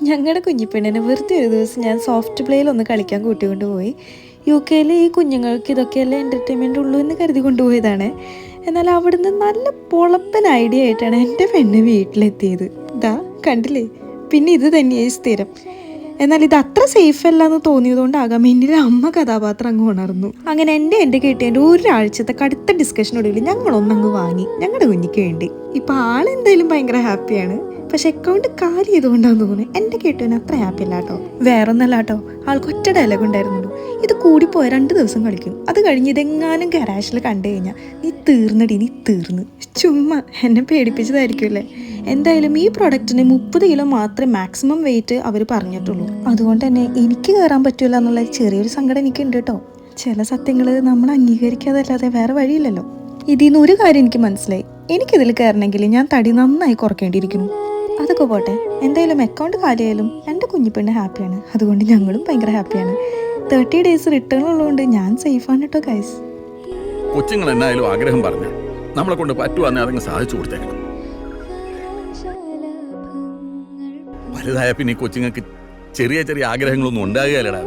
ഞങ്ങളുടെ കുഞ്ഞിപ്പെണ്ണിനെ വെറുതെ ഒരു ദിവസം ഞാൻ സോഫ്റ്റ് പ്ലേയിൽ ഒന്ന് കളിക്കാൻ കൂട്ടിക്കൊണ്ട് പോയി. UK ഈ കുഞ്ഞുങ്ങൾക്ക് ഇതൊക്കെയല്ലേ എൻ്റർടൈൻമെൻ്റ് ഉള്ളൂ എന്ന് കരുതി കൊണ്ടുപോയതാണ്. എന്നാൽ അവിടുന്ന് നല്ല പൊളപ്പൻ ഐഡിയ ആയിട്ടാണ് എൻ്റെ പെണ്ണ് വീട്ടിലെത്തിയത്. ഇതാ കണ്ടില്ലേ, പിന്നെ ഇത് തന്നെയായി സ്ഥിരം. എന്നാൽ ഇത് അത്ര സേഫ് അല്ല എന്ന് തോന്നിയതുകൊണ്ടാകാം എന്നിലെ അമ്മ കഥാപാത്രം അങ്ങ് ഉണർന്നു. അങ്ങനെ എൻ്റെ കെട്ടിയതിൻ്റെ ഒരാഴ്ചത്തെ കടുത്ത ഡിസ്കഷനൊടുവിൽ ഞങ്ങളൊന്നങ്ങ് വാങ്ങി ഞങ്ങളുടെ കുഞ്ഞിക്ക് വേണ്ടി. ഇപ്പം ആളെന്തായാലും ഭയങ്കര ഹാപ്പിയാണ്. പക്ഷെ അക്കൗണ്ട് കാലി ചെയ്തുകൊണ്ടാന്ന് തോന്നുന്നു എൻ്റെ കേട്ടുവിന് അത്ര ഹാപ്പി അല്ല കേട്ടോ. വേറൊന്നല്ല കേട്ടോ, ആൾക്ക് ഒറ്റ ഡയലോഗ് ഉണ്ടായിരുന്നുള്ളൂ. ഇത് കൂടിപ്പോയ 2 ദിവസം കളിക്കും, അത് കഴിഞ്ഞ് ഇതെങ്ങാനും ഗരാഷിൽ കണ്ടു കഴിഞ്ഞാൽ നീ തീർന്നടി, നീ തീർന്ന്. ചുമ്മാ എന്നെ പേടിപ്പിച്ചതായിരിക്കുമല്ലേ. എന്തായാലും ഈ പ്രൊഡക്റ്റിന് 30 കിലോ മാത്രമേ മാക്സിമം വെയിറ്റ് അവർ പറഞ്ഞിട്ടുള്ളൂ. അതുകൊണ്ട് തന്നെ എനിക്ക് കയറാൻ പറ്റില്ല എന്നുള്ള ചെറിയൊരു സങ്കടം എനിക്കുണ്ട് കേട്ടോ. ചില സത്യങ്ങൾ നമ്മൾ അംഗീകരിക്കാതല്ലാതെ വേറെ വഴിയില്ലല്ലോ. ഇതിൽ നിന്ന് ഒരു കാര്യം എനിക്ക് മനസ്സിലായി, എനിക്കിതിൽ കയറണമെങ്കിൽ ഞാൻ തടി നന്നായി കുറയ്ക്കേണ്ടിയിരിക്കുന്നു. അതൊക്കെ പോട്ടെ, എന്തായാലും അക്കൗണ്ട് കാലിയായാലും എൻ്റെ കുഞ്ഞിപ്പെണ്ണ് ഹാപ്പിയാണ്. അതുകൊണ്ട് ഞങ്ങളും ഭയങ്കര ഹാപ്പിയാണ്. 30 ഡേയ്സ് റിട്ടേൺ ഉള്ളതുകൊണ്ട് ഞാൻ സേഫാണ് കേട്ടോ ഗൈസ്. കൊച്ചുങ്ങൾ എന്നായാലും ആഗ്രഹം പറഞ്ഞു നമ്മളെ കൊണ്ട് പറ്റുവാന്നെ അതങ്ങ് സാധിച്ചു കൊടുത്തേക്കണം. വലുതായ പിന്നെ കൊച്ചുങ്ങൾക്ക് ചെറിയ ചെറിയ ആഗ്രഹങ്ങളൊന്നും ഉണ്ടാകുകയല്ലടാ.